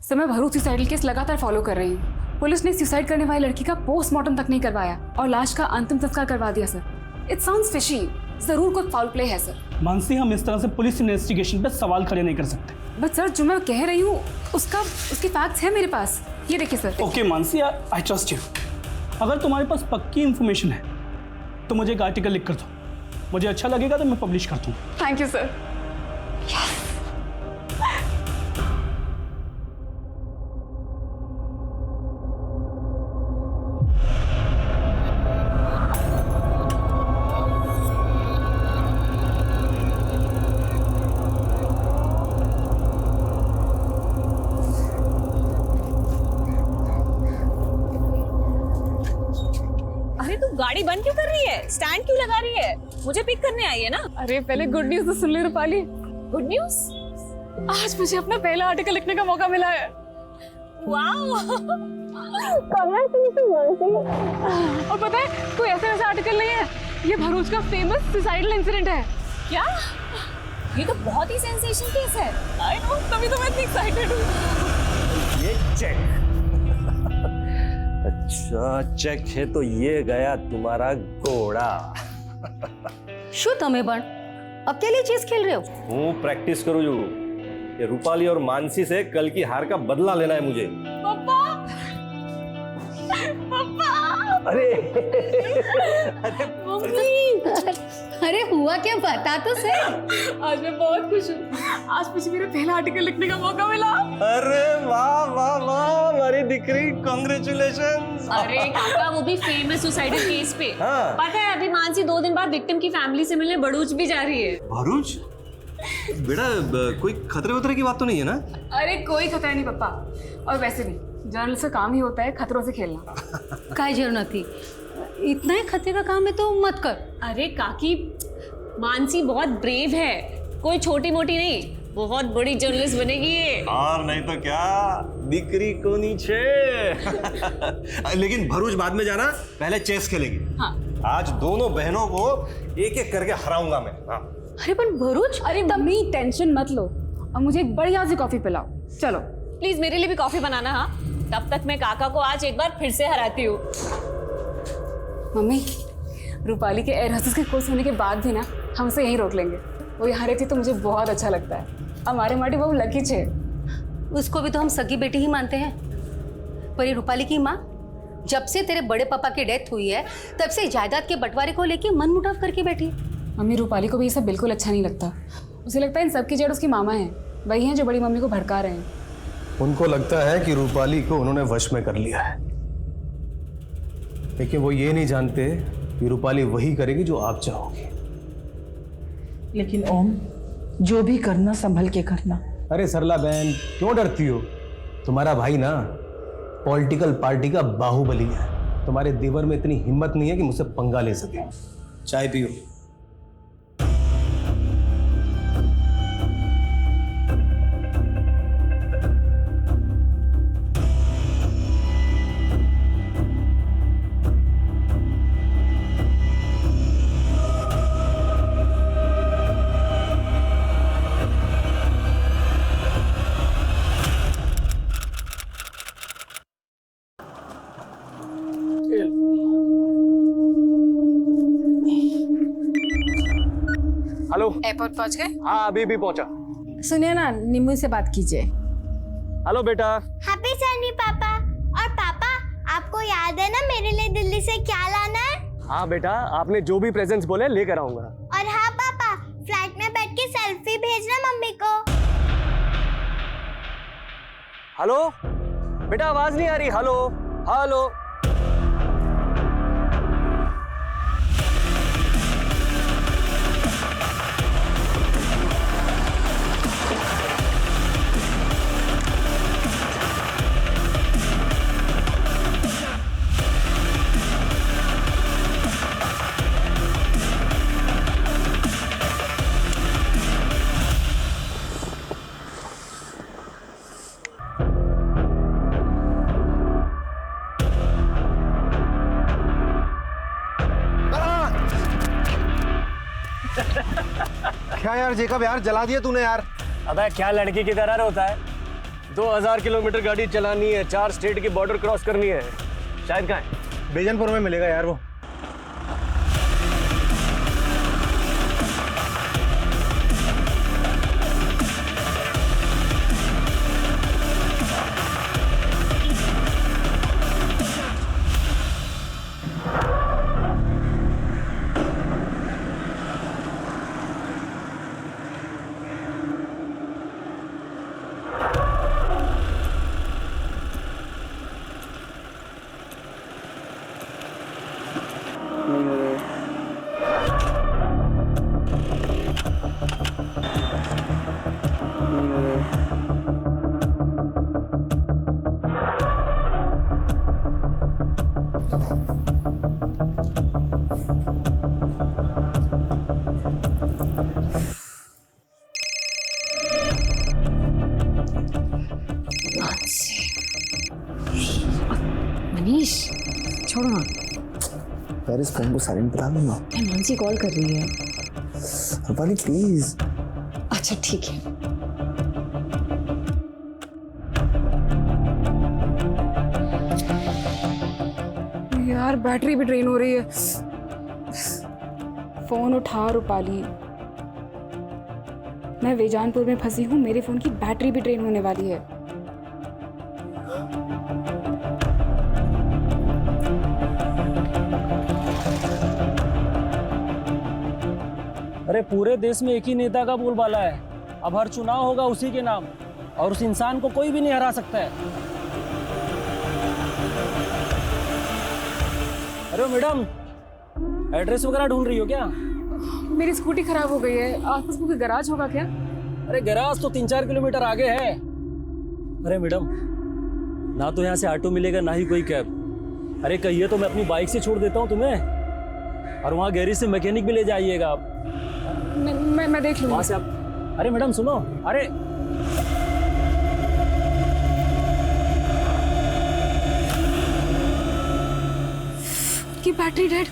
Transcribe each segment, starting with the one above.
Sir मैं Bharuch suicidal case लगातार follow कर रही हूँ। पुलिस ने सुसाइड करने वाली लड़की का पोस्टमार्टम तक नहीं करवाया और लाश का अंतिम संस्कार करवा दिया सर। It sounds fishy. जरूर कोई फाउल प्ले है सर। मानसी, हम इस तरह से पुलिस इन्वेस्टिगेशन पे सवाल खड़े नहीं कर सकते। बट सर जो मैं कह रही हूँ उसके फैक्ट्स हैं मेरे पास। ये देखिए sir. Okay Mansi, I trust you. अगर तुम्हारे पास पक्की इंफॉर्मेशन है तो मुझे एक आर्टिकल लिख कर दो। मुझे अच्छा लगेगा तो मैं पब्लिश कर दूंगा। Thank you sir. गाड़ी बंद क्यों कर रही है? स्टैंड क्यों लगा रही है? मुझे पिक करने आई है ना। अरे पहले गुड न्यूज तो सुन ले रूपाली। Good news? आज मुझे अपना पहला आर्टिकल लिखने का मौका मिला है। वाओ! और पता है कोई ऐसा वैसा आर्टिकल नहीं है, ये भरूच का फेमस सुसाइडल इंसिडेंट है। क्या? ये तो बहुत ही सेंसेशन केस है। आई नो, तभी तो मैं इतनी एक्साइटेड हूँ। ये चेक। अच्छा चेक है तो ये गया तुम्हारा घोड़ा। શું તમે પણ अकेले चेस खेल रहे हो? हूँ प्रैक्टिस करूँ जो ये रूपाली और मानसी से कल की हार का बदला लेना है मुझे। पापा! पापा! अरे मम्मी! अरे हुआ क्या, बता तो सही। आज मैं बहुत खुश हूँ। आज मुझे मेरा पहला आर्टिकल लिखने का मौका मिला। अरे वाह वाह वाह हमारी दिकरी, कांग्रेचुलेशंस। अरे काका, वो भी फेमस सुसाइडल केस पे। हाँ। पता है अभी मानसी 2 दिन बाद विक्टिम की फैमिली से मिलने भरूच भी जा रही है। भरूच? बेटा कोई खतरे वतरे की बात तो नहीं है ना? अरे कोई खतरा नहीं पापा। और वैसे भी जर्नलिस्ट का काम ही होता है खतरों से खेलना। काय जरूरत थी, इतना ही खतरे का काम है तो मत कर। अरे काकी, मानसी बहुत ब्रेव है, कोई छोटी मोटी नहीं, बहुत बड़ी जर्नलिस्ट बनेगी ये। और नहीं तो क्या, दिकरी को नीचे। लेकिन भरूच बाद में जाना, पहले चेस खेलेगी। हाँ। आज दोनों बहनों को एक एक करके हराऊंगा मैं। हाँ। अरे पर भरूच, अरे मम्मी टेंशन मत लो और मुझे एक बढ़िया सी कॉफी पिलाओ। चलो प्लीज मेरे लिए भी कॉफी बनाना। हाँ, तब तक मैं काका को आज एक बार फिर से हराती हूँ। मम्मी, रूपाली के एयर होस्टेस के कोर्स होने के बाद भी ना हम उसे यहीं रोक लेंगे। वो यहाँ रहती तो मुझे बहुत अच्छा लगता है। हमारे माटी बहुत लकी छे। उसको भी तो हम सगी बेटी ही मानते हैं। पर ये रूपाली की माँ जब से तेरे बड़े पापा की डेथ हुई है तब से जायदाद के बंटवारे को लेके मन मुटाव करके बैठी। मम्मी, रूपाली को भी ये सब बिल्कुल अच्छा नहीं लगता। उसे लगता है इन सबकी जड़ उसकी मामा है। वही हैं जो बड़ी मम्मी को भड़का रहे हैं। उनको लगता है कि रूपाली को उन्होंने वश में कर लिया है, लेकिन वो ये नहीं जानते कि रूपाली वही करेगी जो आप चाहोगे। लेकिन ओम, जो भी करना संभल के करना। अरे सरला बहन, क्यों डरती हो? तुम्हारा भाई ना पॉलिटिकल पार्टी का बाहुबली है। तुम्हारे देवर में इतनी हिम्मत नहीं है कि मुझसे पंगा ले सके। चाय पियो। हेलो, एयरपोर्ट पहुँच गए? हाँ अभी भी पहुंचा। सुनिए ना, निम्मू से बात कीजिए। हेलो बेटा। हैप्पी जर्नी पापा। और पापा, आपको याद है ना मेरे लिए दिल्ली से क्या लाना है? हाँ बेटा, आपने जो भी प्रेजेंट्स बोले लेकर आऊंगा। और हाँ पापा, फ्लाइट में बैठ के सेल्फी भेजना मम्मी को। हेलो बेटा, आवाज नहीं आ रही। Hello hello. क्या यार जेकब, यार जला दिया तूने यार। अबे क्या लड़की की तरह होता है? 2000 किलोमीटर गाड़ी चलानी है, 4 स्टेट की बॉर्डर क्रॉस करनी है। शायद कहाँ है? बेजनपुर में मिलेगा यार वो। मनीष छोड़ो ना यार, इस फोन को साइलेंट बता दूंगा। मानसी कॉल कर रही है। रूपाली प्लीज। अच्छा ठीक है। यार बैटरी भी ड्रेन हो रही है। फोन उठा रूपाली, मैं वेजानपुर में फंसी हूँ, मेरे फोन की बैटरी भी ड्रेन होने वाली है। अरे पूरे देश में एक ही नेता का बोलबाला है, अब हर चुनाव होगा उसी के नाम, और उस इंसान को कोई भी नहीं हरा सकता है। अरे मैडम, एड्रेस वगैरह ढूंढ रही हो क्या? मेरी स्कूटी खराब हो गई है, आसपास कोई गैराज होगा क्या? अरे गैराज तो 3-4 किलोमीटर आगे है। अरे मैडम, ना तो यहाँ से ऑटो मिलेगा ना ही कोई कैब। अरे कहिए तो मैं अपनी बाइक से छोड़ देता हूँ तुम्हें, और वहाँ गैरेज से मैकेनिक भी ले जाइएगा आप। मैं देख लूँगी। वहाँ से आप। अरे मैडम सुनो, अरे की बैटरी डेड।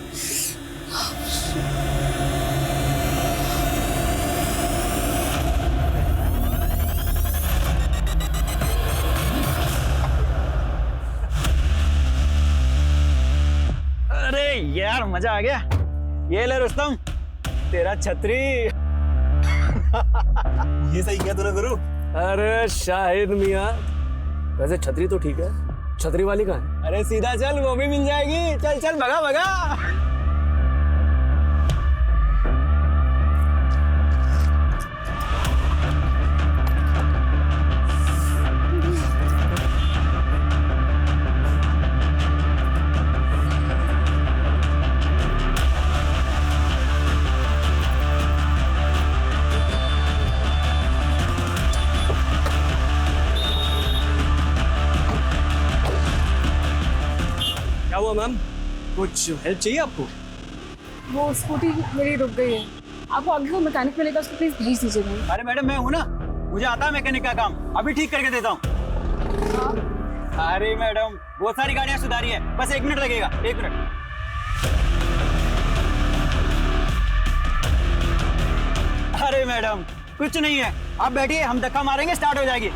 अरे यार मजा आ गया। ये ले रुस्तम, तेरा छतरी। ये सही किया तूने गुरु। अरे शाहिद मियाँ, वैसे छतरी तो ठीक है, छतरी वाली कहाँ है? अरे सीधा चल, वो भी मिल जाएगी। चल चल, भगा भगा। क्या हुआ मैम, कुछ हेल्प चाहिए आपको? वो स्कूटी मेरी रुक गई है, आपको आगे को मैकेनिक मिलेगा, उसको प्लीज भेज दीजिएगा। अरे मैडम, मैं हूँ ना, मुझे आता है मैकेनिक का काम, अभी ठीक करके देता हूँ। अरे मैडम, बहुत सारी गाड़ियाँ सुधारी है, बस 1 मिनट लगेगा, 1 मिनट। अरे मैडम कुछ नहीं है, आप बैठिए, हम धक्का मारेंगे, स्टार्ट हो जाएगी।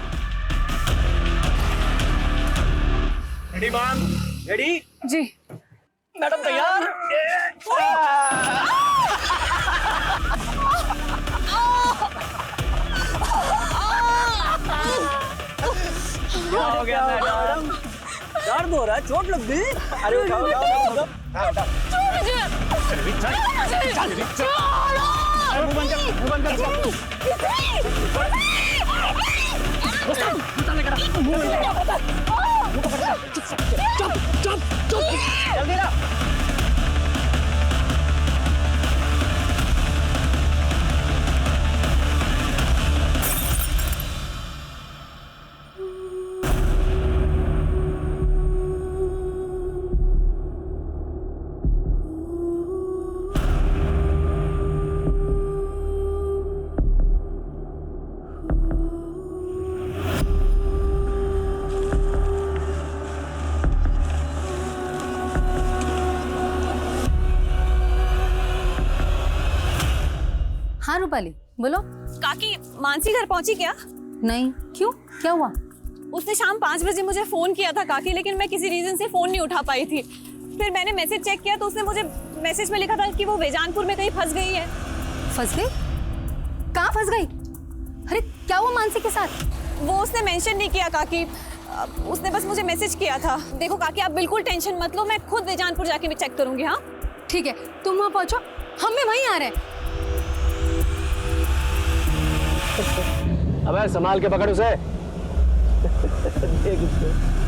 Ready ma'am? रेडी? जी। मैडम तैयार? क्या हो गया मैडम? दर्द हो रहा है, चोट लग गई? अरे उठाओ उठाओ उठाओ। मुंह बंद कर, मुंह बंद कर। जल्दी ना। हाँ रूपाली बोलो। काकी, मानसी घर पहुंची क्या? नहीं, क्यों, क्या हुआ? उसने शाम 5 बजे मुझे फ़ोन किया था काकी, लेकिन मैं किसी रीज़न से फ़ोन नहीं उठा पाई थी। फिर मैंने मैसेज चेक किया तो उसने मुझे मैसेज में लिखा था कि वो बेजानपुर में कहीं फंस गई है। फंस गई? कहाँ फंस गई? अरे क्या हुआ मानसी के साथ? वो उसने मेंशन नहीं किया काकी, उसने बस मुझे मैसेज किया था। देखो काकी, आप बिल्कुल टेंशन मत लो, मैं खुद बेजानपुर जाके मैं चेक करूँगी। हाँ ठीक है, तुम वहाँ पहुँचो, हम भी वहीं आ रहे हैं। अबे संभाल के पकड़ उसे। देख इसको।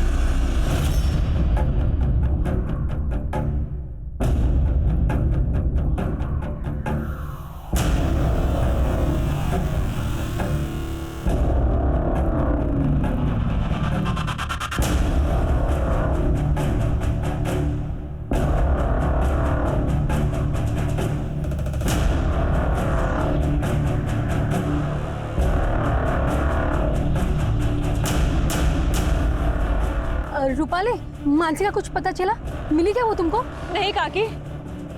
रूपाली, मानसी का कुछ पता चला? मिली क्या वो तुमको? नहीं काकी,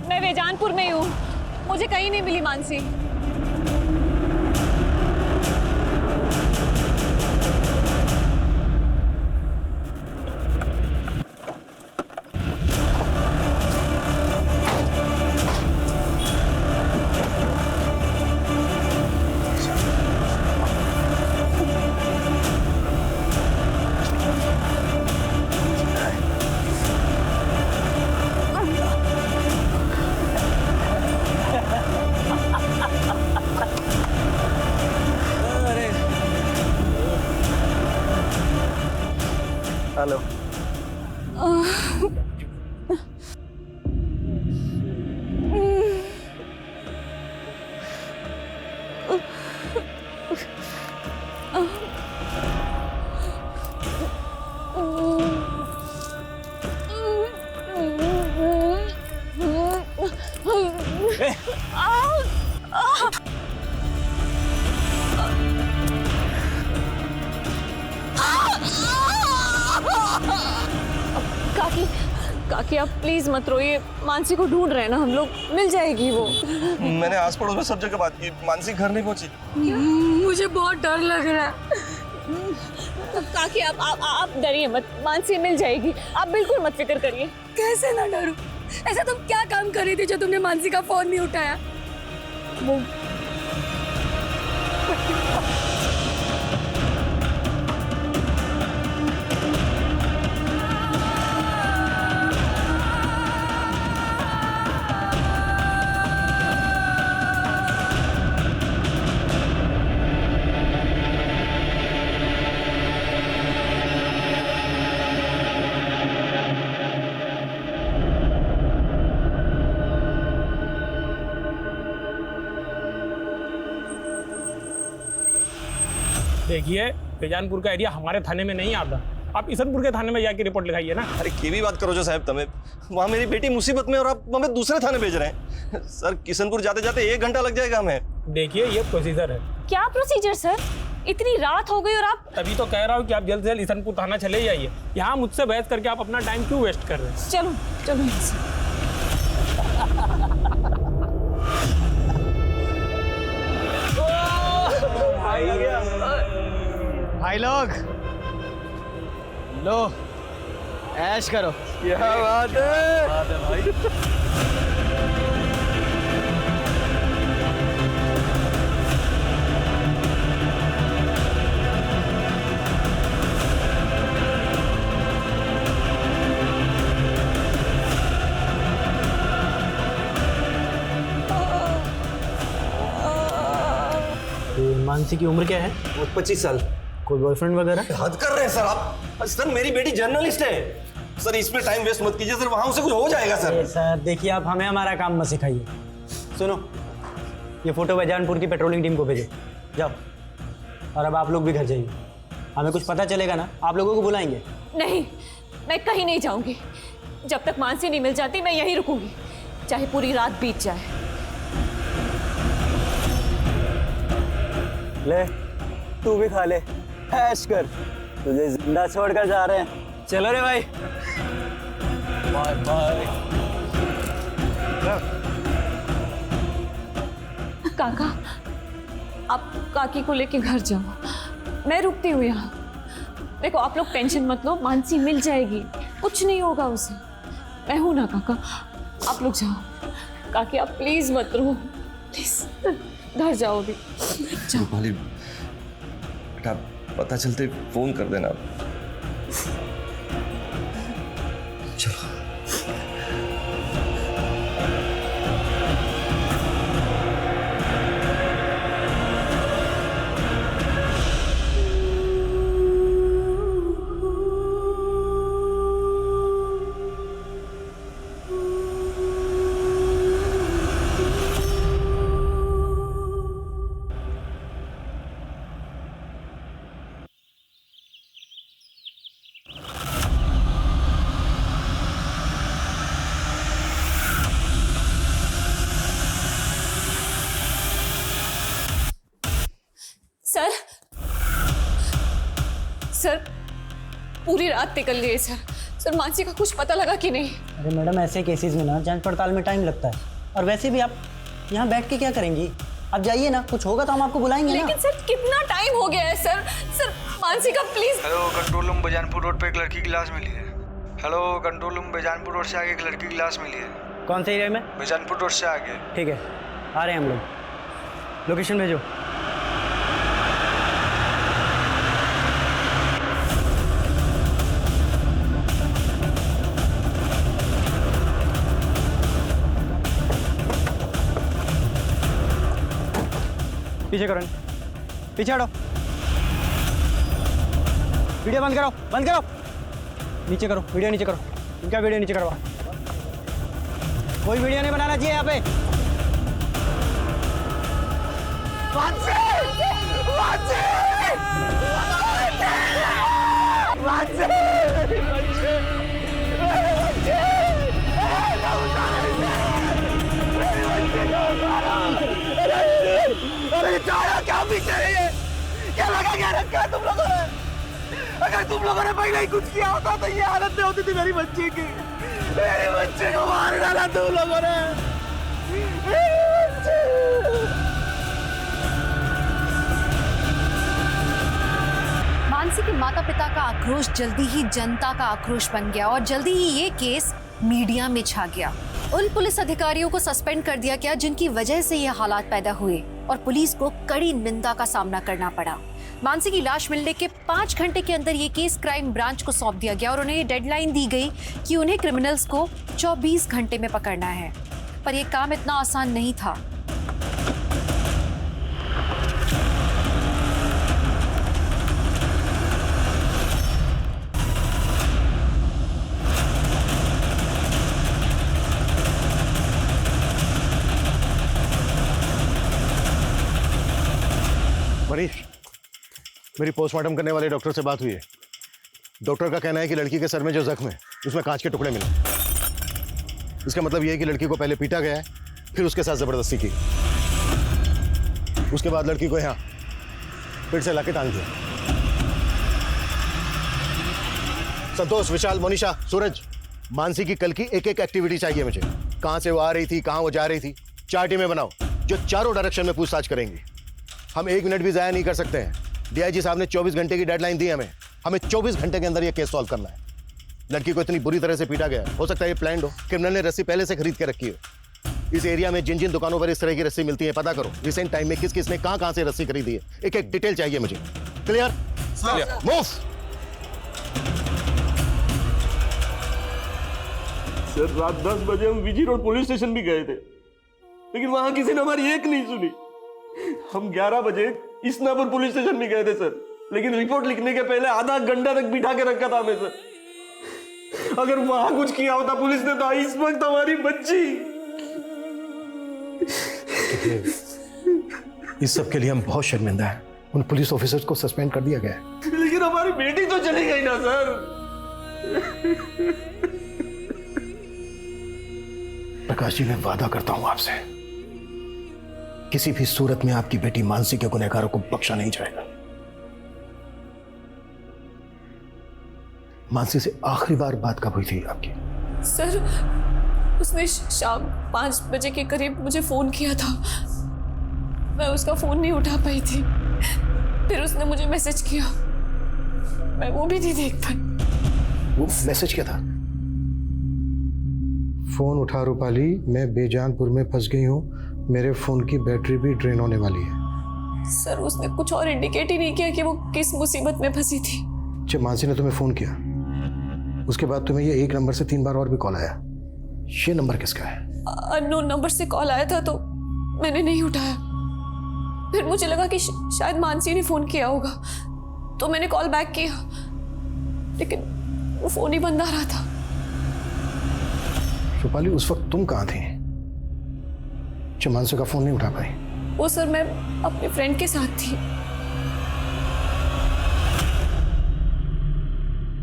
मैं बेजानपुर में ही हूँ, मुझे कहीं नहीं मिली मानसी। हेलो। काकी, काकी आप प्लीज मत रोइए, मानसी को ढूंढ रहे हैं ना हम लोग, मिल जाएगी वो। मैंने आस पड़ोस में सब जगह बात की, मानसी घर नहीं पहुंची। मुझे बहुत डर लग रहा है। काकी आप डरिए मत, मानसी मिल जाएगी, आप बिल्कुल मत फिक्र करिए। कैसे ना डरूं? ऐसा तुम क्या काम कर रही थी जो तुमने मानसी का फोन नहीं उठाया? वो देखिए, बेजानपुर का एरिया हमारे थाने में नहीं आता, आप ईसनपुर के थाने में जाके रिपोर्ट लिखाइए ना। अरे केवी बात करो जो साहब, तमें वहाँ मेरी बेटी मुसीबत में और आप हमें दूसरे थाने भेज रहे हैं। सर किशनपुर जाते जाते 1 घंटा लग जाएगा हमें। देखिए ये प्रोसीजर है। क्या प्रोसीजर सर? इतनी रात हो गई और आप? तभी तो कह रहा हूँ कि आप जल्द से जल्द ईसनपुर थाना चले जाइए। यहाँ मुझसे बहस करके आप अपना टाइम क्यों वेस्ट कर रहे हैं? चलो चलो यहाँ से। भाई लोग लो ऐश करो। क्या बात है भाई। मानसी की उम्र क्या है? 25 साल। कोई बॉयफ्रेंड वगैरह? हद कर रहे हैं सर आप। सर मेरी बेटी जर्नलिस्ट है सर, इसमें टाइम वेस्ट मत कीजिए सर, वहाँ उसे कुछ हो जाएगा सर। सर देखिए, आप हमें हमारा काम मत सिखाइए। सुनो, ये फोटो बेजानपुर की पेट्रोलिंग टीम को भेजो, जाओ। और अब आप लोग भी घर जाइए, हमें कुछ पता चलेगा ना आप लोगों को बुलाएंगे। नहीं, मैं कहीं नहीं जाऊंगी, जब तक मानसी नहीं मिल जाती मैं यहीं रुकूंगी, चाहे पूरी रात बीत जाए। ले तू भी खा ले, ऐश कर, तुझे जिंदा छोड़कर जा रहे हैं। चलो रे भाई, बाय बाय। काका, आप काकी को लेके घर जाओ, मैं रुकती हूँ यहाँ। देखो आप लोग टेंशन मत लो, मानसी मिल जाएगी, कुछ नहीं होगा उसे। मैं हूं ना काका, आप लोग जाओ। काकी आप प्लीज मत रो, प्लीज घर जाओ अभी। रूपाली बेटा, पता चलते फोन कर देना। चलो। सर सर पूरी रात निकल गई सर। सर मानसी का कुछ पता लगा कि नहीं? अरे मैडम, ऐसे केसेस में ना जांच पड़ताल में टाइम लगता है, और वैसे भी आप यहाँ बैठ के क्या करेंगी? आप जाइए ना, कुछ होगा तो हम आपको बुलाएंगे ना। लेकिन सर कितना टाइम हो गया है सर। सर मानसी का please. Hello, control room Bejanpur road पे एक लड़की की लाश मिली है। Hello, control room Bejanpur road से आगे एक लड़की की लाश मिली है। कौन से एरिया में? बेजानपुर रोड से आगे। ठीक है, आ रहे हैं हम लोग। लोकेशन भेजो। पीछे करो, पीछे हटो। वीडियो बंद करो, बंद करो। नीचे करो, वीडियो नीचे करो। इनका वीडियो नीचे करवा। कोई वीडियो नहीं बनाना चाहिए यहाँ पे। अरे क्या पीछे है? क्या लगा क्या रखा है तुम लोगों ने? अगर तुम लोगों ने पहले ही कुछ किया होता तो ये हालत नहीं होती थी मेरी बच्ची की। मेरे बच्चे को मार डाला तुम लोगों ने। मानसी के माता पिता का आक्रोश जल्दी ही जनता का आक्रोश बन गया और जल्दी ही ये केस मीडिया में छा गया। उन पुलिस अधिकारियों को सस्पेंड कर दिया गया जिनकी वजह से ये हालात पैदा हुए और पुलिस को कड़ी निंदा का सामना करना पड़ा। मानसी की लाश मिलने के 5 घंटे के अंदर ये केस क्राइम ब्रांच को सौंप दिया गया और उन्हें ये डेडलाइन दी गई कि उन्हें क्रिमिनल्स को 24 घंटे में पकड़ना है। पर यह काम इतना आसान नहीं था। मनीष, मेरी पोस्टमार्टम करने वाले डॉक्टर से बात हुई है। डॉक्टर का कहना है कि लड़की के सर में जो जख्म है उसमें कांच के टुकड़े मिले। इसका मतलब यह है कि लड़की को पहले पीटा गया है, फिर उसके साथ जबरदस्ती की, उसके बाद लड़की को यहाँ फिर से लाके टांग दिया। संतोष, विशाल, मोनिशा, सूरज, मानसी की कल की एक एक एक्टिविटी चाहिए मुझे। कहां से वो आ रही थी, कहां वो जा रही थी। 4 टीमें बनाओ जो चारों डायरेक्शन में पूछताछ करेंगी। हम 1 मिनट भी जाया नहीं कर सकते हैं। डीआईजी साहब ने 24 घंटे की डेडलाइन दी हमें 24 घंटे के अंदर ये केस सॉल्व करना है। लड़की को इतनी बुरी तरह से पीटा गया है, हो सकता है ये प्लान्ड हो, क्रिमिनल ने रस्सी पहले से खरीद के रखी हो। इस एरिया में जिन जिन दुकानों पर इस तरह की रस्सी मिलती है पता करो। रिसेंट टाइम में किस किस ने कहां से रस्सी खरीदी है, एक एक डिटेल चाहिए मुझे। क्लियर? मूव। सर, रात 10 बजे हम विजी रोड पुलिस स्टेशन भी गए थे, लेकिन वहां किसी ने हमारी एक नहीं सुनी। हम 11 बजे इस्नापुर पुलिस स्टेशन भी गए थे सर, लेकिन रिपोर्ट लिखने के पहले आधा घंटा तक बिठा के रखा था हमें सर। अगर वहां कुछ किया होता पुलिस ने तो इस वक्त हमारी बच्ची। इस सब के लिए हम बहुत शर्मिंदा हैं। उन पुलिस ऑफिसर्स को सस्पेंड कर दिया गया है। लेकिन हमारी बेटी तो चली गई ना सर। प्रकाश जी, मैं वादा करता हूं आपसे, किसी भी सूरत में आपकी बेटी मानसी के गुनहगारों को बख्शा नहीं जाएगा। मानसी से आखिरी बार बात कब हुई थी आपकी? सर, उसने शाम 5 बजे के करीब मुझे फोन किया था। मैं उसका फोन नहीं उठा पाई थी, फिर उसने मुझे मैसेज किया। मैं वो भी नहीं देख पाई। वो मैसेज क्या था? फोन उठा रूपाली, मैं बेजानपुर में फंस गई हूँ, मेरे फोन की बैटरी भी ड्रेन होने वाली है। सर उसने कुछ और इंडिकेट ही नहीं किया कि वो किस मुसीबत में फंसी थी। जब मानसी ने तुम्हें फोन किया उसके बाद तुम्हें ये एक नंबर से 3 बार और भी कॉल आया, ये नंबर किसका है? अननोन नंबर से कॉल आया था तो मैंने नहीं उठाया। फिर मुझे लगा कि शायद मानसी ने फोन किया होगा, तो मैंने कॉल बैक किया, लेकिन वो फोन ही बंद आ रहा था। रूपाली उस वक्त तुम कहाँ थी जब मानसी का फोन नहीं उठा पाई? वो सर मैं अपने फ्रेंड के साथ थी।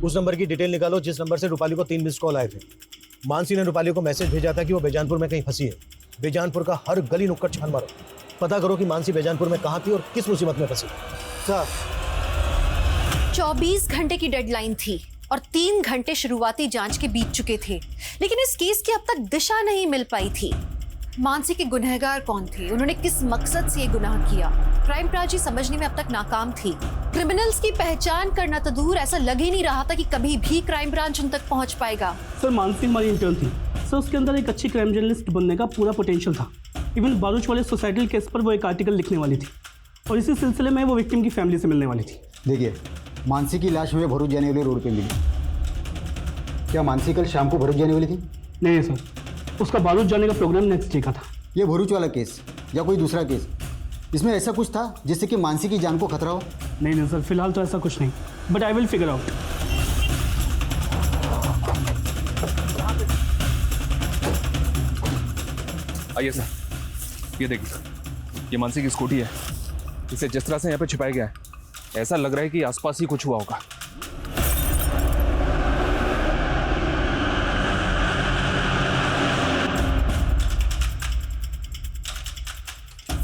उस नंबर की डिटेल निकालो जिस नंबर से रूपाली को 3 मिस्ड कॉल आए थे। मानसी ने रूपाली को मैसेज भेजा था कि वो बेजानपुर में कहीं फंसी है। बेजानपुर का हर गली नुक्कड़ छान मारो, पता करो कि मानसी बेजानपुर में कहाँ थी और किस मुसीबत में फंसी। सर 24 घंटे की डेडलाइन थी और 3 घंटे शुरुआती जांच के बीत चुके थे, लेकिन इस केस की अब तक दिशा नहीं मिल पाई थी। मानसी के गुनहगार कौन थे, उन्होंने किस मकसद से ये गुनाह किया, क्राइम ब्रांच समझने में अब तक नाकाम थी। क्रिमिनल्स की पहचान करना तो दूर, ऐसा लग ही नहीं रहा था कि कभी भी क्राइम ब्रांच उन तक पहुंच पाएगा। सर मानसी हमारी इंटर्न थी सर, उसके अंदर एक अच्छी क्राइम जर्नलिस्ट बनने का पूरा पोटेंशियल था। इवन बारूच वाले सोसाइटी केस पर वो एक आर्टिकल लिखने वाली थी और इसी सिलसिले में वो विक्टिम की फैमिली से मिलने वाली थी। देखिए, मानसी की लाश हमें भरूच जाने वाले रोड पे मिली। क्या मानसी कल शाम को भरूच जाने वाली थी? नहीं सर, उसका बारूच जाने का प्रोग्राम नेक्स्ट डे का था। ये भरूच वाला केस या कोई दूसरा केस, इसमें ऐसा कुछ था जिससे कि मानसी की जान को खतरा हो? नहीं सर, फिलहाल तो ऐसा कुछ नहीं, but I will figure out. आइए सर, ये देखिए सर, ये मानसी की स्कूटी है। इसे जिस तरह से यहाँ पे छिपाया गया है, ऐसा लग रहा है कि आसपास ही कुछ हुआ होगा।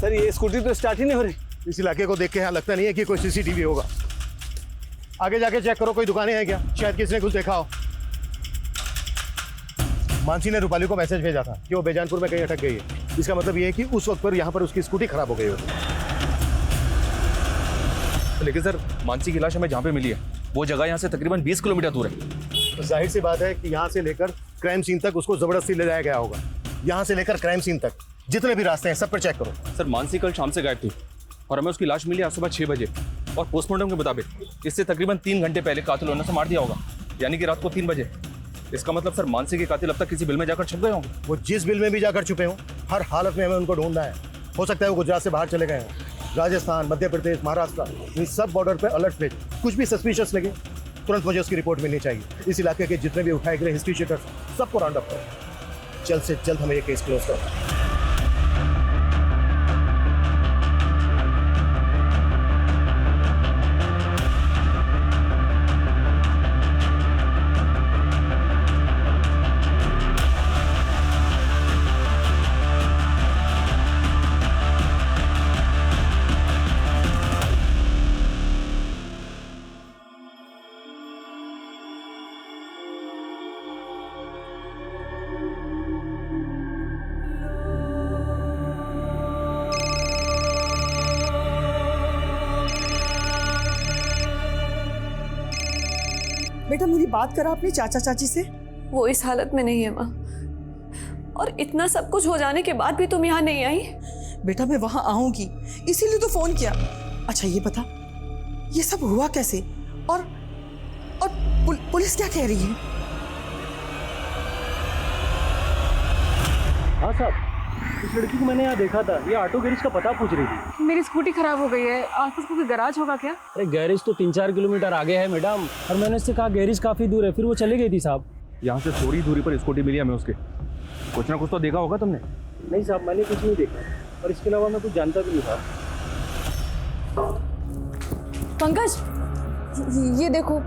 सर ये स्कूटी तो स्टार्ट ही नहीं हो रही। इस इलाके को देख के यहाँ लगता नहीं है कि कोई सीसीटीवी होगा। आगे जाके चेक करो, कोई दुकानें हैं क्या, शायद किसी ने कुछ देखा हो। मानसी ने रूपाली को मैसेज भेजा था कि वो बेजानपुर में कहीं अटक गई है। इसका मतलब ये है कि उस वक्त पर यहाँ पर उसकी स्कूटी खराब हो गई होगी। लेकिन सर मानसी की लाश हमें जहाँ पे मिली है वो जगह यहाँ से तकरीबन 20 किलोमीटर दूर है। तो जाहिर सी बात है कि यहाँ से लेकर क्राइम सीन तक उसको जबरदस्ती ले जाया गया होगा। यहाँ से लेकर क्राइम सीन तक जितने भी रास्ते हैं सब पर चेक करो। सर मानसी कल शाम से गायब थी और हमें उसकी लाश मिली आज सुबह 6 बजे और पोस्टमार्टम के मुताबिक इससे तकरीबन 3 घंटे पहले कातिल ने मार दिया होगा, यानी कि रात को 3 बजे। इसका मतलब सर मानसी के कातिल अब तक किसी बिल में जाकर छुप गए होंगे। वो जिस बिल में भी जाकर छुपे हों, हर हालत में हमें उनको ढूंढना है। हो सकता है वो गुजरात से बाहर चले गए हैं, राजस्थान, मध्य प्रदेश, महाराष्ट्र, इन सब बॉर्डर पे अलर्ट भेज। कुछ भी सस्पिशियस लगे तुरंत मुझे उसकी रिपोर्ट मिलनी चाहिए। इस इलाके के जितने भी उठाए गए हिस्ट्री शीटर्स सबको राउंड अप करो। जल्द से जल्द हमें ये केस क्लोज करो। बेटा मेरी बात करा अपने चाचा चाची से? वो इस हालत में नहीं है माँ, और इतना सब कुछ हो जाने के बाद भी तुम यहाँ नहीं आई। बेटा मैं वहां आऊंगी इसीलिए तो फोन किया। अच्छा ये बता, ये सब हुआ कैसे और पुलिस क्या कह रही है? हाँ साहब, इस लड़की को मैंने यहाँ देखा था, ये ऑटो गैरेज का पता पूछ रही थी। मेरी स्कूटी खराब हो गई है, आसपास कोई गैराज होगा क्या? अरे गैरेज तो 3-4 किलोमीटर आगे है मैडम, और मैंने इससे कहा गैरेज काफी दूर है, फिर वो चली गई थी साहब। यहाँ से थोड़ी दूरी पर स्कूटी मिली हमें उसके। कुछ ना कुछ तो देखा होगा तुमने? नहीं साहब, मैंने कुछ नहीं देखा, और इसके अलावा मैं कुछ जानता भी नहीं था। पंकज ये देखो,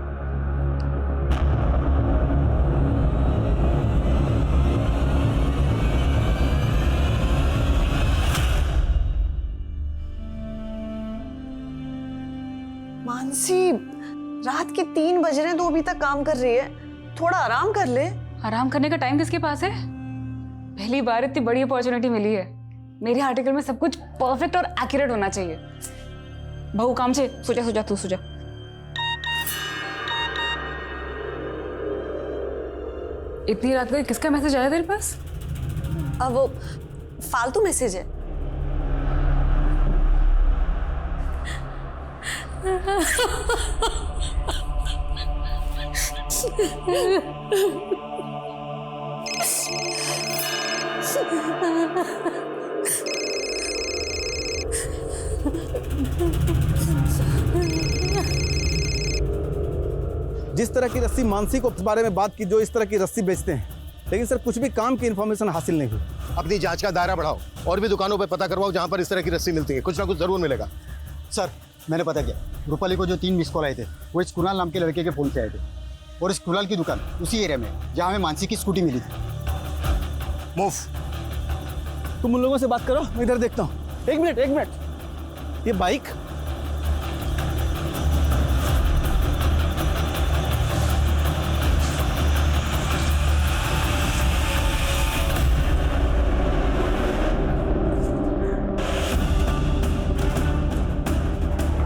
मानसी रात के 3 बज रहे हैं तो अभी तक काम कर रही है, थोड़ा आराम कर ले। आराम करने का टाइम किसके पास है? पहली बार इतनी बड़ी अपॉर्चुनिटी मिली है। मेरे आर्टिकल में सब कुछ परफेक्ट और एक्यूरेट होना चाहिए। बहू काम से सुजा तू सुजा। इतनी रात को किसका मैसेज आया तेरे पास? अब वो फालतू मैसेज है। जिस तरह की रस्सी मानसी को बारे में बात की, जो इस तरह की रस्सी बेचते हैं, लेकिन सर कुछ भी काम की इन्फॉर्मेशन हासिल नहीं हुई। अपनी जांच का दायरा बढ़ाओ और भी दुकानों पे पता करवाओ जहां पर इस तरह की रस्सी मिलती है, कुछ ना कुछ जरूर मिलेगा। सर मैंने पता किया, रूपाली को जो 3 मिस कॉल आए थे वो इस कुणाल नाम के लड़के के फ़ोन से आए थे, और इस कुणाल की दुकान उसी एरिया में जहाँ हमें मानसी की स्कूटी मिली थी। मूव, तुम उन लोगों से बात करो, मैं इधर देखता हूँ। एक मिनट, ये बाइक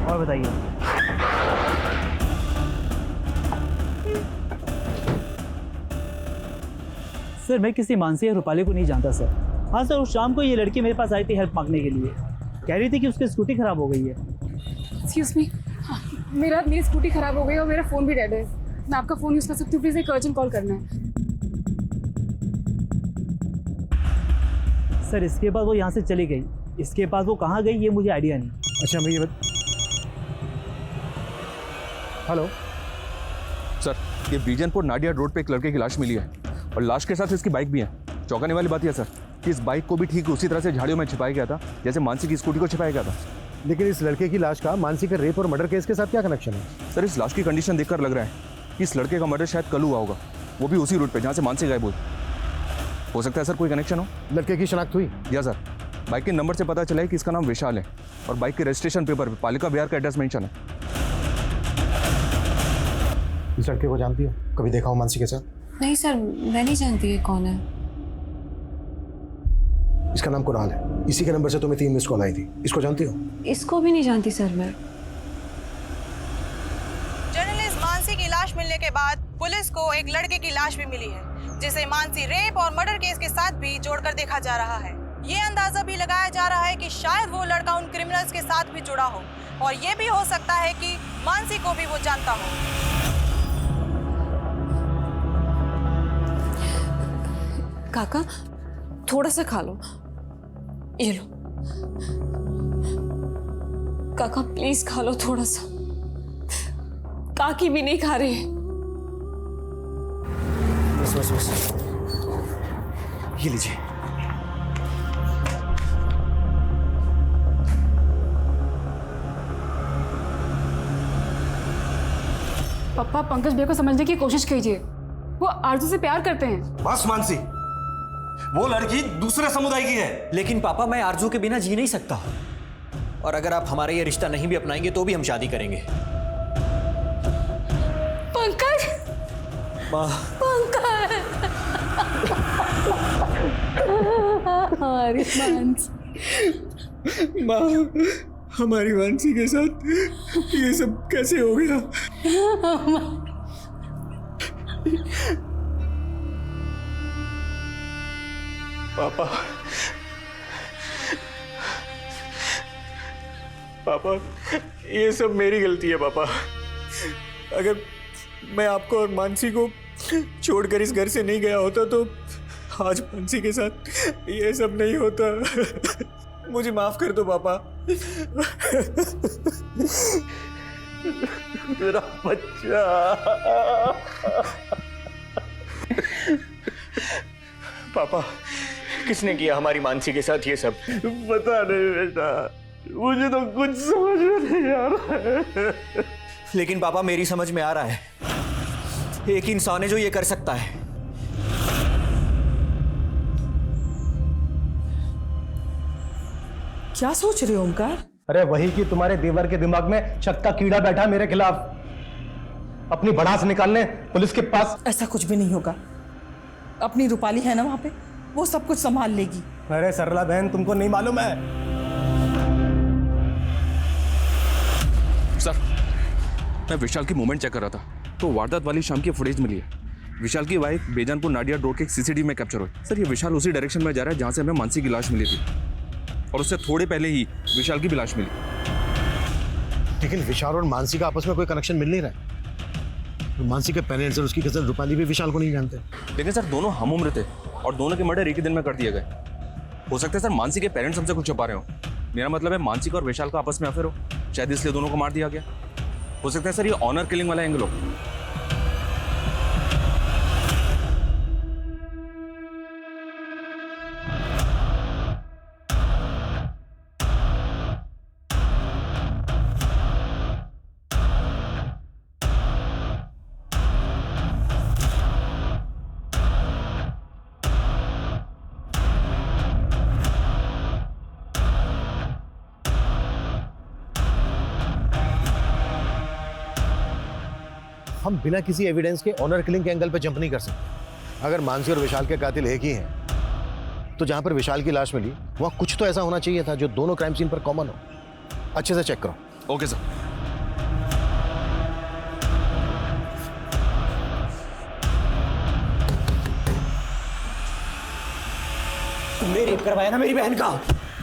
और बताइए। सर मैं किसी मानसी या रूपाली को नहीं जानता सर। हाँ सर, उस शाम को ये लड़की मेरे पास आई थी हेल्प मांगने के लिए, कह रही थी कि उसकी स्कूटी खराब हो गई है। एक्सक्यूज मी, मेरी स्कूटी खराब हो गई और मेरा फ़ोन भी डेड है। मैं आपका फ़ोन यूज़ कर सकती हूँ? प्लीज़ एक अर्जेंट कॉल करना है। सर इसके बाद वो यहाँ से चली गई, इसके बाद वो कहाँ गई ये मुझे आइडिया नहीं। अच्छा मैं ये हेलो सर, ये बीजनपुर नाडिया रोड पे एक लड़के की लाश मिली है और लाश के साथ इसकी बाइक भी है। चौंकाने वाली बात यह सर कि इस बाइक को भी ठीक उसी तरह से झाड़ियों में छिपाया गया था जैसे मानसी की स्कूटी को छिपाया गया था। लेकिन इस लड़के की लाश का मानसी के रेप और मर्डर केस के साथ क्या कनेक्शन है? सर इस लाश की कंडीशन देखकर लग रहा है कि इस लड़के का मर्डर शायद कल हुआ होगा, वो भी उसी रूट पे जहाँ से मानसी गायब हुई। हो सकता है सर कोई कनेक्शन हो। लड़के की शनाख्त हुई? या सर, बाइक के नंबर से पता चला है कि इसका नाम विशाल है और बाइक के रजिस्ट्रेशन पेपर पे पालिका बिहार का एड्रेस मेंशन है। इस लड़के को जानती हो? कभी देखा हो मानसी के साथ? नहीं सर, मैं नहीं जानती ये कौन है। इसका नाम कुणाल है, इसी के नंबर से तुम्हें 3 मिस कॉल आई थी। इसको जानती हो? इसको भी नहीं जानती सर मैं। जर्नलिस्ट मानसी की लाश मिलने के बाद पुलिस को एक लड़के की लाश भी मिली है, जिसे मानसी रेप और मर्डर केस के साथ भी जोड़कर देखा जा रहा है। ये अंदाजा भी लगाया जा रहा है कि शायद वो लड़का उन क्रिमिनल्स के साथ भी जुड़ा हो, और ये भी हो सकता है कि मानसी को भी वो जानता हो। काका थोड़ा सा खा लो, ये लो। काका प्लीज खा लो थोड़ा सा, काकी भी नहीं खा रही। बस बस बस, ये लीजिए। पापा पंकज भैया को समझने की कोशिश कीजिए, वो आरजू से प्यार करते हैं। बस मानसी, वो लड़की दूसरे समुदाय की है। लेकिन पापा मैं आरजू के बिना जी नहीं सकता, और अगर आप हमारा ये रिश्ता नहीं भी अपनाएंगे तो भी हम शादी करेंगे। पंकज, पंकज, हमारी मानसी, माँ, हमारी मानसी के साथ ये सब कैसे हो गया? पापा, पापा, ये सब मेरी गलती है पापा। अगर मैं आपको और मानसी को छोड़कर इस घर से नहीं गया होता तो आज मानसी के साथ ये सब नहीं होता। मुझे माफ कर दो पापा। मेरा बच्चा। पापा, किसने किया हमारी मानसी के साथ ये सब? पता नहीं बेटा, मुझे तो कुछ समझ में नहीं आ रहा है। लेकिन पापा मेरी समझ में आ रहा है, एक इंसान है जो ये कर सकता है। क्या सोच रहे हो ओमकार? अरे वही कि तुम्हारे देवर के दिमाग में शक का कीड़ा बैठा है मेरे खिलाफ, अपनी भड़ास निकालने पुलिस के पास। ऐसा कुछ भी नहीं होगा, अपनी रूपाली है ना वहां पे, वो सब कुछ संभाल लेगी। अरे सरला बहन, तुमको नहीं मालूम है? सर, मैं विशाल की मूवमेंट चेक कर रहा था तो वारदात वाली शाम की फुटेज मिली है। विशाल की वाइफ बेजानपुर नाडिया रोड के एक सीसीटीवी में कैप्चर हुई। सर, ये विशाल उसी डायरेक्शन में जा रहा है जहां से हमें मानसी की लाश मिली थी, और उससे थोड़े पहले ही विशाल की भी लाश मिली। लेकिन विशाल और मानसी का आपस में कोई कनेक्शन मिल नहीं रहा है। मानसी के पेरेंट्स और उसकी कजन रूपाली भी विशाल को नहीं जानते। लेकिन सर, दोनों हम उम्र थे और दोनों के मर्डर एक ही दिन में कर दिए गए। हो सकता है सर मानसी के पेरेंट्स हमसे कुछ छुपा रहे हो। मेरा मतलब है मानसी का और विशाल का आपस में अफेयर हो, शायद इसलिए दोनों को मार दिया गया। हो सकता है सर ये ऑनर किलिंग वाला एंगल हो। हम बिना किसी एविडेंस के ऑनर किलिंग के एंगल पे जंप नहीं कर सकते। अगर मानसी और विशाल के कातिल एक ही हैं, तो जहां पर विशाल की लाश मिली वहां कुछ तो ऐसा होना चाहिए था जो दोनों क्राइम सीन पर कॉमन हो। अच्छे से चेक करो। Okay sir. तुमने रेप करवाया ना मेरी बहन का?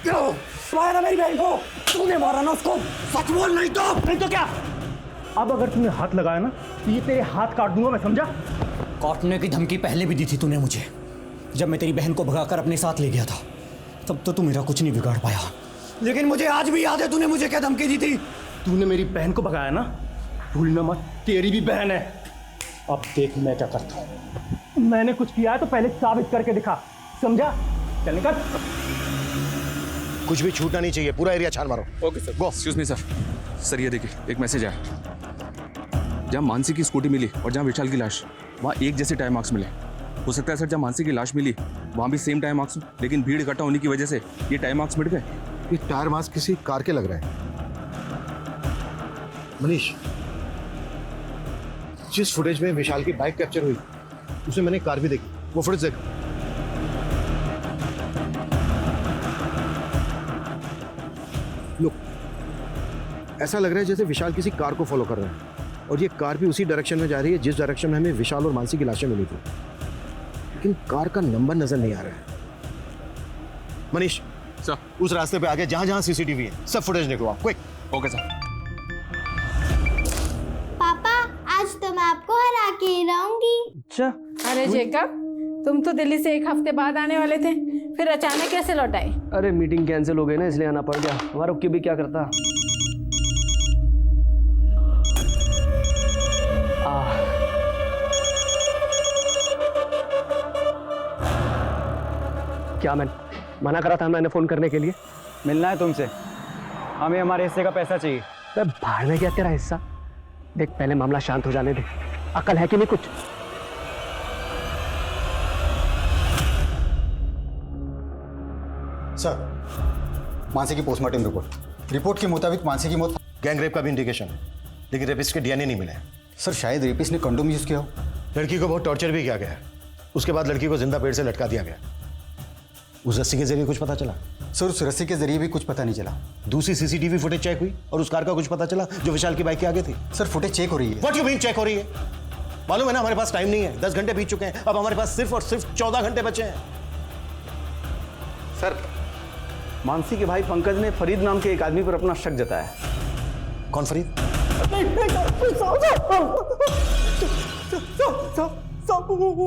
क्यों मारा ना मेरी बहन को? तूने मारा ना उसको? सच बोल, नहीं तो क्या? अब अगर तूने हाथ लगाया ना तो ये तेरे हाथ काट दूंगा मैं, समझा? काटने की धमकी पहले भी दी थी तूने मुझे, जब मैं तेरी बहन को भगाकर अपने साथ ले गया था। तब तो तू मेरा कुछ नहीं बिगाड़ पाया, लेकिन मुझे आज भी याद है तूने मुझे क्या धमकी दी थी। तूने मेरी बहन को भगाया ना, भूलना मत तेरी भी बहन है। अब देख मैं क्या करता हूँ। मैंने कुछ किया है तो पहले साबित करके दिखा, समझा? चल निकल। कुछ भी छूटना नहीं चाहिए, पूरा एरिया छान मारो। Okay sir. Go. Excuse me sir. Sir ये देखिए, एक मैसेज आया। जहाँ मानसी की स्कूटी मिली और जहाँ विशाल की लाश, वहाँ एक जैसे टाइम मार्क्स मिले। हो सकता है सर जहाँ मानसी की लाश मिली वहाँ भी सेम टाइम मार्क्स, लेकिन भीड़ इकट्ठा होने की वजह से ये टाइम मार्क्स मिट गए। ये टायर मार्क्स किसी कार के लग रहे हैं। मनीष, जिस फुटेज में विशाल की बाइक कैप्चर हुई उसमें मैंने कार भी देखी, वो फुटेज देख। लुक, ऐसा लग रहा है जैसे विशाल किसी कार को फॉलो कर रहे हैं, और ये कार भी उसी डायरेक्शन में जा रही है जिस डायरेक्शन में हमें विशाल और मानसी की लाशें मिली थी, लेकिन कार का नंबर नजर नहीं आ रहा है। मनीष सर, उस रास्ते पे आगे जहां जहां सीसीटीवी है सब फुटेज निकलवाओ, क्विक। Okay sir. पापा, आज तो मैं आपको हरा के ही रहूंगी। अच्छा। अरे जेकब, तुम तो दिल्ली से एक हफ्ते बाद आने वाले थे, फिर अचानक कैसे लौट आए? अरे मीटिंग कैंसिल हो गई ना, इसलिए आना पड़ गया। हमारा रुक के भी क्या करता। क्या मैं मना करा था मैंने फोन करने के लिए? मिलना है तुमसे, हमें हमारे हिस्से का पैसा चाहिए। अरे बाहर में क्या तेरा हिस्सा? देख पहले मामला शांत हो जाने दे, अकल है कि नहीं कुछ? सर, मानसी की पोस्टमार्टम रिपोर्ट के मुताबिक मानसी की मौत गैंग रेप का भी इंडिकेशन है, लेकिन रेपिस्ट के डीएनए नहीं मिले। सर, शायद रेपिस्ट ने कंडोम यूज किया हो। लड़की को बहुत टॉर्चर भी किया गया है, उसके बाद लड़की को जिंदा पेड़ से लटका दिया गया। उस रस्सी के जरिए कुछ पता चला? सर, उस रस्सी के जरिए भी कुछ पता नहीं चला। दूसरी सीसीटीवी फुटेज चेक हुई और उस कार का कुछ पता चला जो विशाल की बाइक के आगे थी? सर, फुटेज चेक हो रही है। व्हाट यू मीन चेक हो रही है? मालूम है ना हमारे पास टाइम नहीं है, 10 घंटे बीत चुके हैं, अब हमारे पास सिर्फ और सिर्फ 14 घंटे बचे हैं। सर, मानसी के भाई पंकज ने फरीद नाम के एक आदमी पर अपना शक जताया। कौन फरीद?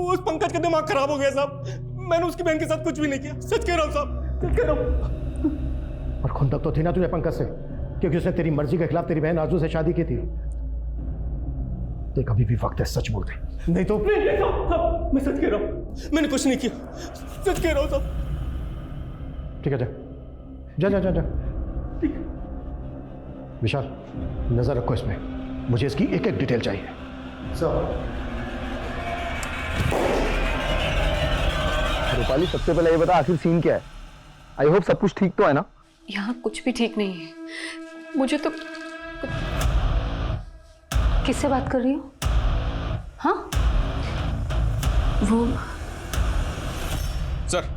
उस पंकज का दिमाग खराब हो गया साहब। मैंने उसकी बहन के साथ कुछ भी नहीं किया, सच कह रहा हूँ साहब, सच कह रहा हूँ। और खुंदक तो थी ना तुझे पंकज से, क्योंकि उसने तेरी मर्जी के खिलाफ तेरी बहन आरजू से शादी की थी। तो कभी भी वक्त है सच बोल दे, नहीं तो नहीं साहब, मैं सच कह रहा हूँ, मैंने कुछ नहीं किया, सच कह रहा हूँ साहब। ठीक है, जा जा जा जा। विशाल, नजर रखो इसमें, मुझे इसकी एक एक डिटेल चाहिए। रूपाली, सबसे पहले ये बता आखिर सीन क्या है? आई होप सब कुछ ठीक तो है ना? यहाँ कुछ भी ठीक नहीं है। मुझे तो किससे बात कर रही हो? हाँ, वो सर,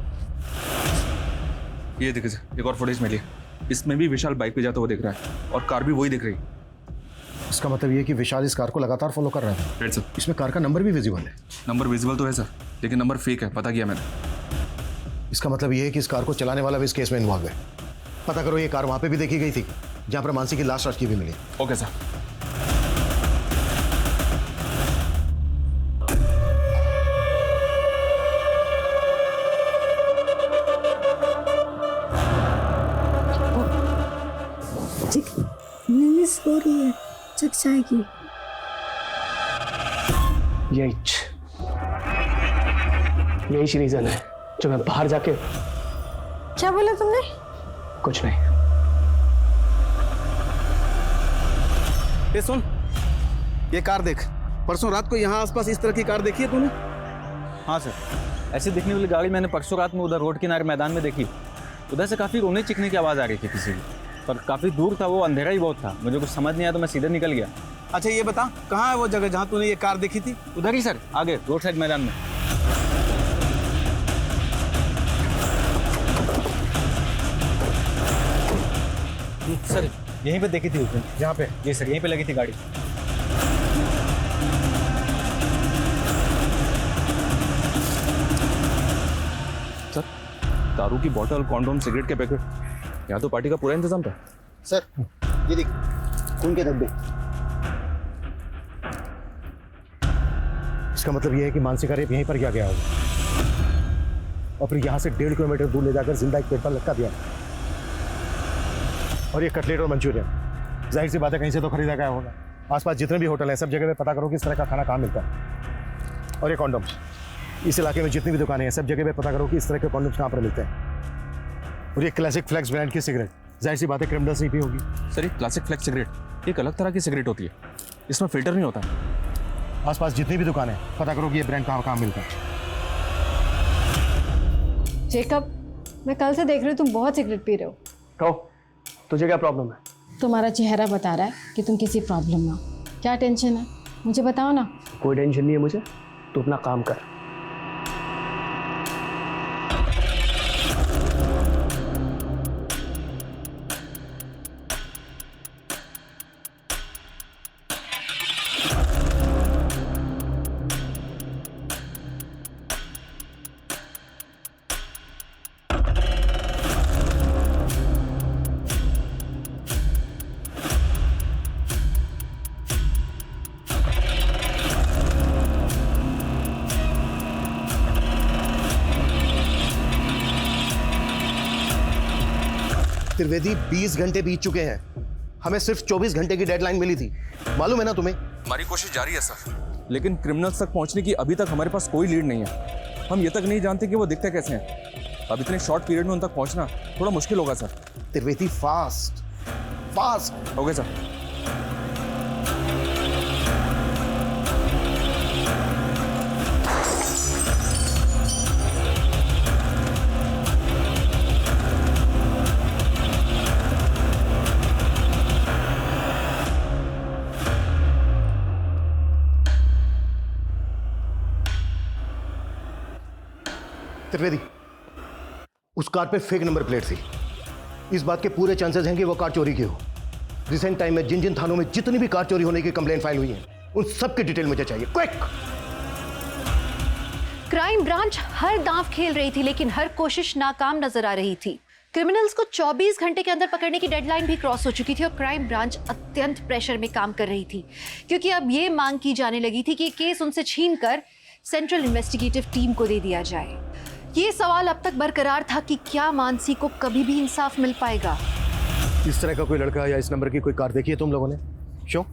ये देखिए सर, एक और फुटेज मिली है। इसमें भी विशाल बाइक पे जाता हुआ दिख रहा है और कार भी वही दिख रही है। इसका मतलब ये है कि विशाल इस कार को लगातार फॉलो कर रहा था। Right sir. इसमें कार का नंबर भी विजिबल है। नंबर विजिबल तो है सर, लेकिन नंबर फेक है, पता किया मैंने। इसका मतलब ये है कि इस कार को चलाने वाला भी इस केस में इन्वॉल्व है। पता करो ये कार वहां पे भी देखी गई थी जहां पर मानसी की लाश रखी हुई मिली। Okay sir. मिस हो रही है, चक जाएगी। यही रीजन है जो मैं बाहर जाके। क्या बोला तुमने? कुछ नहीं। ये सुन, ये कार देख। परसों रात को यहाँ आसपास इस तरह की कार देखी है तूने? हाँ सर, ऐसी दिखने वाली गाड़ी मैंने परसों रात में उधर रोड किनारे मैदान में देखी। उधर से काफ़ी रोने चिकने की आवाज़ आ रही थी किसी की, पर काफ़ी दूर था वो, अंधेरा ही बहुत था, मुझे कुछ समझ नहीं आया तो मैं सीधे निकल गया। अच्छा ये बता, कहाँ है वो जगह जहाँ तूने ये कार देखी थी? उधर ही सर, आगे रोड साइड मैदान में। सर यहीं पे देखी थी उसने। यहाँ पे? जी सर, यहीं पे लगी थी गाड़ी। सर दारू की बोतल, कॉन्डोम, सिगरेट के पैकेट, यहाँ तो पार्टी का पूरा इंतजाम था। सर ये देख, खून के धब्बे। इसका मतलब ये है कि मानसी का रेप यहीं पर किया गया होगा और फिर यहाँ से 1.5 किलोमीटर दूर ले जाकर जिंदा एक पेड़ पर लटका दिया। और ये कटलेट और मंचूरियन जाहिर सी बात है कहीं से तो खरीदा गया होगा। आसपास जितने भी होटल हैं सब जगह पे पता करो कि इस तरह का खाना कहाँ मिलता है। और ये कॉन्डोम, इस इलाके में जितनी भी दुकानें हैं सब जगह पे पता करो कि इस तरह के कॉन्डोम्स कहाँ पर मिलते हैं। और ये क्लासिक फ्लेक्स ब्रांड की सिगरेट, जाहिर सी बात है क्रिमिनल्स नहीं पी होगी। सर ये क्लासिक फ्लेक्स सिगरेट एक अलग तरह की सिगरेट होती है, इसमें फिल्टर नहीं होता। आसपास जितनी भी दुकानें हैं पता करो कि ये ब्रांड कहाँ मिलता है। जेकब, मैं कल से देख रही हूँ तुम बहुत सिगरेट पी रहे हो। कहो, तुझे क्या प्रॉब्लम है? तुम्हारा चेहरा बता रहा है कि तुम किसी प्रॉब्लम में हो। क्या टेंशन है, मुझे बताओ ना। कोई टेंशन नहीं है मुझे, तू अपना काम कर। त्रिवेदी 20 घंटे बीत चुके हैं, हमें सिर्फ 24 घंटे की डेडलाइन मिली थी, मालूम है ना तुम्हें? हमारी कोशिश जारी है सर, लेकिन क्रिमिनल्स तक पहुंचने की अभी तक हमारे पास कोई लीड नहीं है। हम ये तक नहीं जानते कि वो दिखते कैसे हैं। अब इतने शॉर्ट पीरियड में उन तक पहुंचना थोड़ा मुश्किल होगा sir. Trivedi fast fast. Okay sir. Trivedi, उस कार पे फेक नंबर प्लेट थी। इस बात के पूरे चांसेस हैं कि वो कार चोरी की हो। रिसेंट टाइम में जिन जिन थानों में जितनी भी कार चोरी होने की कंप्लेंट फाइल हुई है उन सब की डिटेल मुझे चाहिए, क्विक। क्राइम ब्रांच हर दांव खेल रही थी लेकिन हर कोशिश नाकाम नजर आ रही थी। क्रिमिनल्स को 24 घंटे के अंदर पकड़ने की डेडलाइन भी क्रॉस हो चुकी थी और क्राइम ब्रांच अत्यंत प्रेशर में काम कर रही थी, क्योंकि अब ये मांग की जाने लगी थी कि केस उनसे छीनकर सेंट्रल इन्वेस्टिगेटिव टीम को दे दिया जाए। ये सवाल अब तक बरकरार था कि क्या मानसी को कभी भी इंसाफ मिल पाएगा। इस तरह का कोई लड़का या इस नंबर की कोई कार देखी है तुम लोगों ने? Show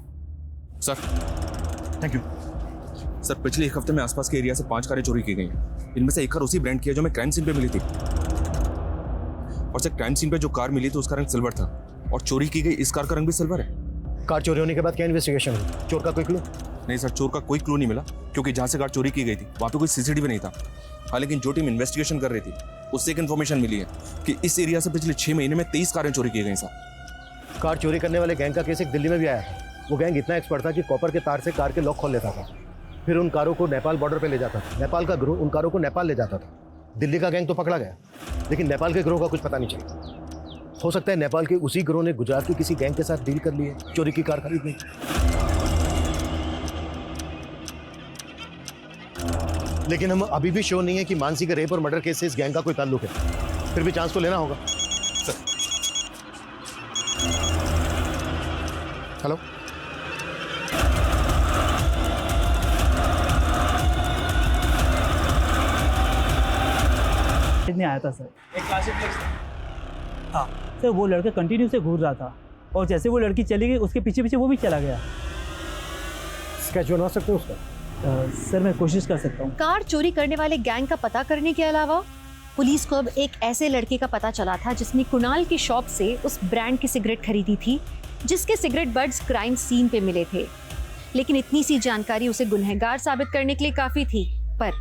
sir. Thank you sir. पिछले एक हफ्ते में आसपास के एरिया से 5 कारें चोरी की गई हैं। इनमें से एक कार उसी ब्रांड की है जो मैं क्राइम सीन पे मिली थी। और सर क्राइम सीन पे जो कार मिली थी उसका रंग सिल्वर था और चोरी की गई इस कार का रंग भी सिल्वर है। कार चोरी होने के बाद क्या इन्वेस्टिगेशन हुई? चोर का कोई क्लू? नहीं सर, चोर का कोई क्लू नहीं मिला, क्योंकि जहां से कार चोरी की गई थी वहां पे कोई सीसीटीवी नहीं था। हाँ, लेकिन जो टीम इन्वेस्टिगेशन कर रही थी उससे एक इन्फॉर्मेशन मिली है कि इस एरिया से पिछले 6 महीने में 23 कारें चोरी की गई सर। कार चोरी करने वाले गैंग का केस एक दिल्ली में भी आया था। वो गैंग इतना एक्सपर्ट था कि कॉपर के तार से कार के लॉक खोल लेता था, फिर उन कारों को नेपाल बॉर्डर पे ले जाता था। नेपाल का ग्रोह उन कारों को नेपाल ले जाता था। दिल्ली का गैंग तो पकड़ा गया, लेकिन नेपाल के ग्रोह का कुछ पता नहीं चला। हो सकता है नेपाल के उसी गिरोह ने गुजरात के किसी गैंग के साथ डील कर ली है चोरी की कार खरीदने की। लेकिन हम अभी भी श्योर नहीं है कि मानसी के रेप और मर्डर केस से इस गैंग का कोई ताल्लुक है। फिर भी चांस तो लेना होगा। हेलो, नहीं आया था सर। एक क्लासिक हाँ सर, वो लड़का कंटिन्यू से घूर रहा था और जैसे वो लड़की चली गई उसके पीछे पीछे वो भी चला गया। स्केच बनवा सकते हो उसका? सर मैं कोशिश कर सकता हूँ। कार चोरी करने वाले गैंग का पता करने के अलावा पुलिस को अब एक ऐसे लड़के का पता चला था जिसने कुणाल की शॉप से उस ब्रांड की सिगरेट खरीदी थी जिसके सिगरेट बड्स क्राइम सीन पे मिले थे। लेकिन इतनी सी जानकारी उसे गुनहगार साबित करने के लिए काफी थी, पर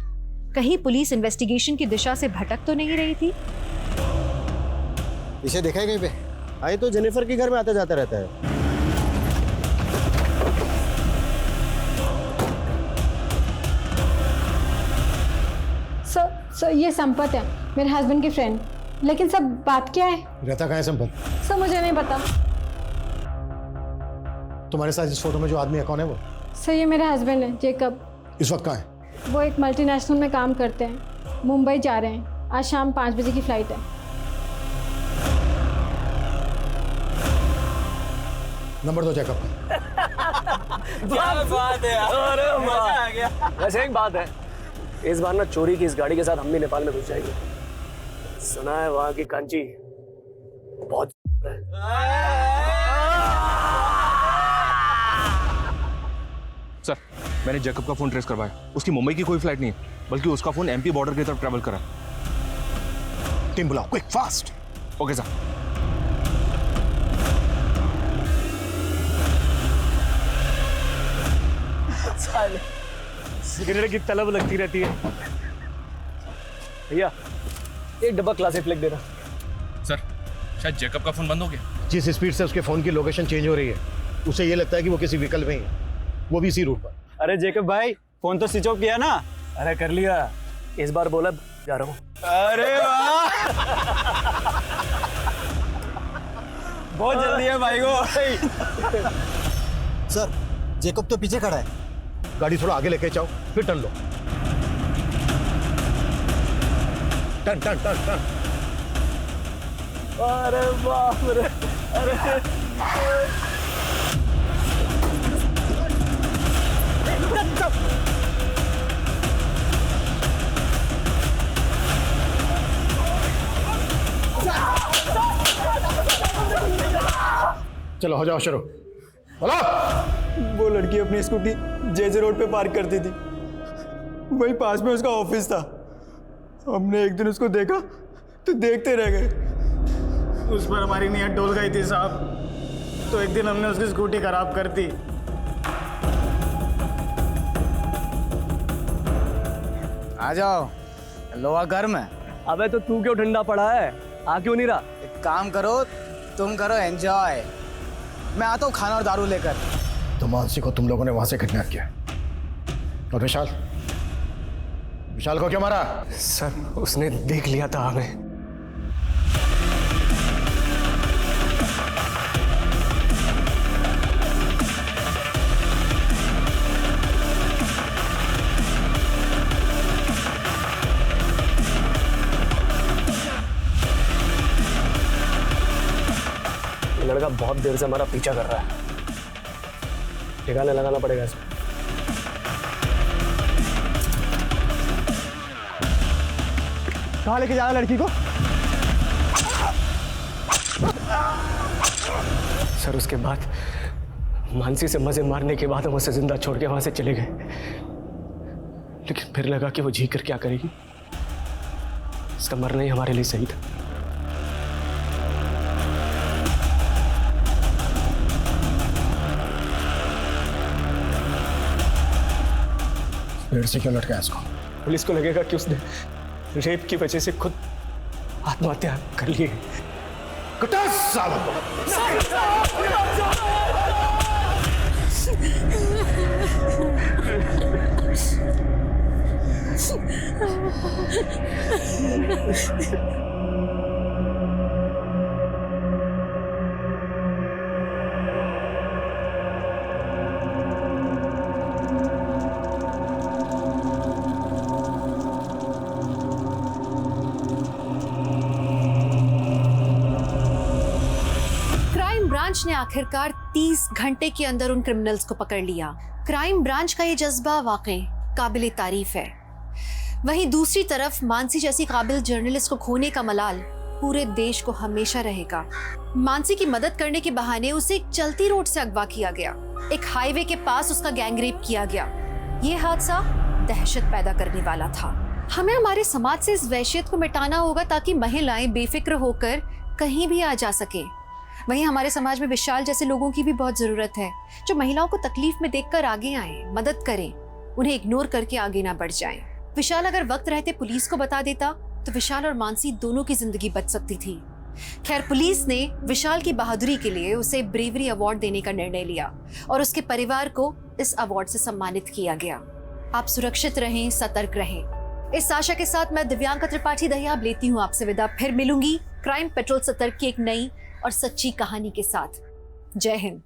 कहीं पुलिस इन्वेस्टिगेशन की दिशा से भटक तो नहीं रही थी। इसे देखा है कहीं पे? आए तो जेनिफर के घर में आता जाता रहता है। सर ये संपत है, मेरे हस्बैंड की फ्रेंड। लेकिन सब बात क्या है? रहता कहाँ है संपत? सर मुझे नहीं पता। तुम्हारे साथ इस फोटो में जो आदमी है कौन है वो? सर ये मेरे हस्बैंड है, जेकब। इस वक्त कहाँ है? वो एक मल्टीनेशनल में काम करते हैं, मुंबई जा रहे हैं। आज शाम 5 बजे की फ्लाइट है। नंबर दो जेकब। क्या बात है यार, अरे मजा आ गया। वैसे एक बात है, इस बार ना चोरी की इस गाड़ी के साथ हम भी नेपाल में घुस जाएंगे। सुना है वहां की कांची बहुत है। सर मैंने जैकब का फोन ट्रेस करवाया, उसकी मुंबई की कोई फ्लाइट नहीं है, बल्कि उसका फोन एमपी बॉर्डर की तरफ ट्रैवल करा। टीम बुलाओ, quick fast. Okay sir. Cigarette की तलब लगती रहती है। भैया एक डब्बा क्लासिक फ्लेक देना। सर शायद जैकब का फोन बंद हो गया। जिस स्पीड से उसके फोन की लोकेशन चेंज हो रही है, उसे ये लगता है कि वो किसी व्हीकल में ही है, वो भी इसी रूट पर। अरे जेकब भाई, फोन तो स्विच ऑफ किया ना? अरे कर लिया, इस बार बोला जा रहा हूँ। अरे वाह बहुत जल्दी है भाई को। सर जेकब तो पीछे खड़ा है। गाड़ी थोड़ा आगे लेके जाओ, फिर टर्न लो। Turn turn turn turn. अरे बाप रे, अरे चलो हो जाओ शुरू। बोलो। वो लड़की अपनी स्कूटी जेजे रोड पे पार्क करती थी, वही पास में उसका ऑफिस था। हमने एक दिन उसको देखा तो देखते रह गए। उस पर हमारी नीयत डोल गई थी साहब, तो एक दिन हमने उसकी स्कूटी खराब कर दी। आ जाओ, लोहा गर्म है। अबे तो तू क्यों ठंडा पड़ा है, आ क्यों नहीं रहा? एक काम करो, तुम करो एंजॉय, मैं आता हूँ खाना और दारू लेकर। तो मानसी को तुम लोगों ने वहां से किडनैप किया, और विशाल को क्यों मारा? सर उसने देख लिया था हमें। लड़का बहुत देर से हमारा पीछा कर रहा है, ठिकाने लगाना पड़ेगा इसे। कहाँ लेके जा रहा लड़की को? सर उसके बाद मानसी से मजे मारने के बाद हम उसे जिंदा छोड़ के वहां से चले गए, लेकिन फिर लगा कि वो जी कर क्या करेगी, इसका मरना ही हमारे लिए सही था। पेड़ से क्यों लटका इसको? पुलिस को लगेगा कि उसने रेप की वजह से खुद आत्महत्या कर ली है। ब्रांच ने आखिरकार 30 घंटे के अंदर उन क्रिमिनल्स को पकड़ लिया। क्राइम ब्रांच का ये जज्बा वाकई काबिले तारीफ है। वहीं दूसरी तरफ मानसी जैसी काबिल जर्नलिस्ट को खोने का मलाल पूरे देश को हमेशा रहेगा। मानसी की मदद करने के बहाने उसे एक चलती रोड से अगवा किया गया, एक हाईवे के पास उसका गैंगरेप किया गया। ये हादसा दहशत पैदा करने वाला था। हमें हमारे समाज से इस वहशियत को मिटाना होगा ताकि महिलाएं बेफिक्र होकर कहीं भी आ जा सके। वहीं हमारे समाज में विशाल जैसे लोगों की भी बहुत जरूरत है, जो महिलाओं को तकलीफ में देखकर आगे आए, मदद करें, उन्हें इग्नोर करके आगे ना बढ़ जाएं। विशाल अगर वक्त रहते पुलिस को बता देता तो विशाल और मानसी दोनों की जिंदगी बच सकती थी। खैर, पुलिस ने विशाल की बहादुरी के लिए उसे ब्रेवरी अवार्ड देने का निर्णय लिया और उसके परिवार को इस अवार्ड से सम्मानित किया गया। आप सुरक्षित रहें, सतर्क रहें। इस आशा के साथ मैं दिव्यांका त्रिपाठी दहियाब लेती हूँ आपसे विदा। फिर मिलूंगी क्राइम पेट्रोल सतर्क की एक नई और सच्ची कहानी के साथ। जय हिंद।